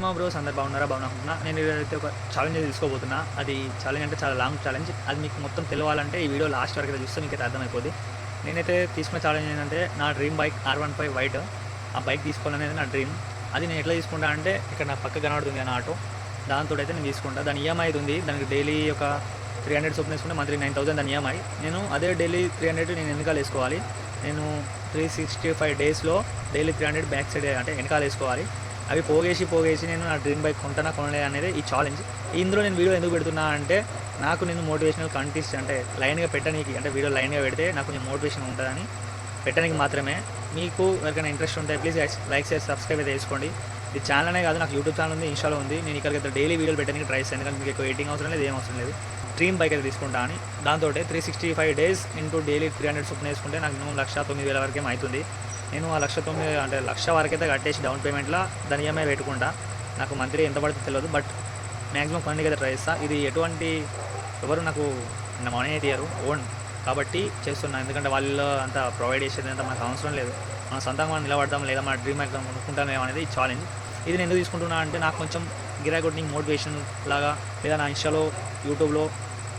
ఏమో బ్రోస్ అందరు బాగున్నారా బాగున్నా నేను అయితే ఒక ఛాలెంజ్ తీసుకోబోతున్నా. అది ఛాలెంజ్ అంటే చాలా లాంగ్ ఛాలెంజ్. అది మీకు మొత్తం తెలియాలంటే ఈ వీడియో లాస్ట్ వరకు అయితే చూస్తే మీకు అయితే అర్థమైపోద్ది. నేనైతే తీసుకున్న ఛాలెంజ్ ఏంటంటే నా డ్రీమ్ బైక్ R15 వైట్. ఆ బైక్ తీసుకోవాలనేది నా డ్రీమ్. అది నేను ఎట్లా తీసుకుంటా అంటే ఇక్కడ నా పక్క కనబడుతుంది నా ఆటో, దాంతో అయితే నేను తీసుకుంటా. దాని ఈఎంఐ అయితే ఉంది, దానికి డైలీ ఒక 300 చొప్పున వేసుకుంటే మంత్లీ 9000 దాని ఈఎంఐ. నేను అదే డైలీ 300 నేను వెనకాల వేసుకోవాలి. నేను 365 డేస్లో డైలీ 300 బ్యాక్ సైడ్ అంటే వెనకాల వేసుకోవాలి. అవి పోగేసి నేను నా డ్రీమ్ బైక్ కొంటానా కొనలే అనేది ఈ ఛాలెంజ్. ఇందులో నేను వీడియో ఎందుకు పెడుతున్నా అంటే నాకు నేను మోటివేషనల్ కంటెంట్స్ అంటే లైన్గా పెట్టడానికి, అంటే వీడియో లైన్గా పెడితే నాకు కొంచెం మోటివేషన్ ఉంటుందని పెట్టడానికి మాత్రమే. మీకు ఎవరికైనా ఇంట్రెస్ట్ ఉంటే ప్లీజ్ లైక్ చేసి సబ్స్క్రైబ్ అయితే చేసుకోండి. ఇది ఛానల్ అనే కాదు, నాకు యూట్యూబ్ ఛానల్ ఉంది, ఇన్స్టాలో ఉంది. నేను ఇక్కడికి డైలీ వీడియోలు పెట్టడానికి ట్రై చేస్తాను, ఎందుకంటే మీకు ఎక్కువ ఎడిటింగ్ అవసరం లేదు, ఏం అవసరం లేదు. డ్రీమ్ బైక్ అయితే తీసుకుంటా అని దాంతో 365 డేస్ ఇంటూ డైలీ 300 చొప్పున వేసుకుంటే నాకు మినిమం 1,09,000 వరకేమో అవుతుంది. నేను ఆ 1,09,000 అంటే 1,00,000 వరకైతే కట్టేసి డౌన్ పేమెంట్లో దాని ఈఎంఐ పెట్టుకుంటా. నాకు మంత్లీ ఎంత పడుతుందో తెలియదు, బట్ మ్యాక్సిమం కొనడానికి అయితే ట్రై చేస్తాను. ఇది ఎటువంటి ఎవరు నాకు మనీ అయితే ఇయ్యరు, ఓన్ కాబట్టి చేస్తున్నా. ఎందుకంటే వాళ్ళు అంతా ప్రొవైడ్ చేసేది అంతా మనకు అవసరం లేదు. మనం సొంతంగా మనం నిలబడదాం లేదా మన డ్రీమ్ బైక్ కొనుక్కుంటాం అనేది ఈ ఛాలెంజ్. ఇది నేను ఎందుకు తీసుకుంటున్నా అంటే నాకు కొంచెం గిరాకొట్టింగ్ మోటివేషన్ లాగా, లేదా నా ఇన్స్టాలో యూట్యూబ్లో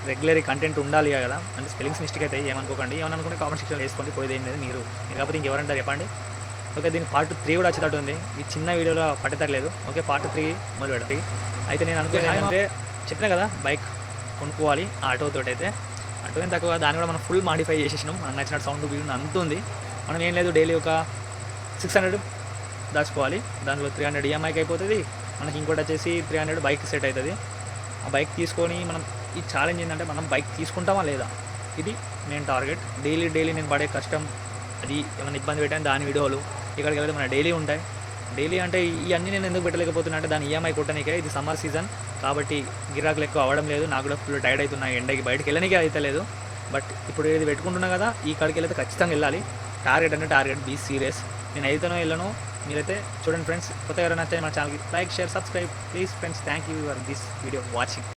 రెగ్యులర్ కంటెంట్ ఉండాలి కదా. అంటే స్పెల్లింగ్స్ మిస్టేక్ అయితే ఏమనుకోకండి, ఏమనుకుంటే కామెంట్ సెక్షన్లో వేసుకోండి, పోయేది ఏం లేదు. మీరు కాకపోతే ఇంకెవరంటారు చెప్పండి. ఓకే, దీనికి పార్ట్ 3 కూడా వచ్చేటట్టు ఉంది. ఈ చిన్న వీడియోలో పట్టేతలేదు. ఓకే, పార్ట్ 3 మొదలు పెడతాయి. అయితే నేను అనుకున్నాను అంటే చెప్పినా కదా బైక్ కొనుక్కోవాలి ఆటోతో. అయితే ఆటో ఏం తక్కువ, దాన్ని కూడా మనం ఫుల్ మాడిఫై చేసేసినాం. మనకు నచ్చిన సౌండ్ వీడియో అంత ఉంది. మనం ఏం లేదు, డైలీ ఒక 600 దాచుకోవాలి. దాంట్లో 300 ఈఎంఐకి అయిపోతుంది. మనకి ఇంకోటి వచ్చేసి 300 బైక్ సెట్ అవుతుంది. ఆ బైక్ తీసుకొని మనం ఈ ఛాలెంజ్ ఏంటంటే మనం బైక్ తీసుకుంటామా లేదా, ఇది మెయిన్ టార్గెట్. డైలీ నేను పడే కష్టం, అది ఏమైనా ఇబ్బంది పెట్టాను దాని వీడియోలు ఇక్కడికి వెళ్తే మన డైలీ ఉంటాయి. డైలీ అంటే ఇవన్నీ నేను ఎందుకు పెట్టలేకపోతున్నా అంటే దాని ఈఎంఐ కొట్టడానికే. ఇది సమ్మర్ సీజన్ కాబట్టి గిరాకులు ఎక్కువ అవ్వడం లేదు. నాకు కూడా ఫుల్ టైర్డ్ అవుతున్నాయి, ఎండకి బయటకు వెళ్ళడానికి అయితే లేదు. బట్ ఇప్పుడు ఇది పెట్టుకుంటున్నా కదా, ఈ కాడికి వెళ్తే ఖచ్చితంగా వెళ్ళాలి. టార్గెట్ అంటే టార్గెట్, బీ సీరియస్. నేను అయితేనో వెళ్ళను. మీరైతే చూడండి ఫ్రెండ్స్, కొత్తగా ఎవరైనా నచ్చితే మన ఛానల్కి like share subscribe please friends. Thank you for this video watching.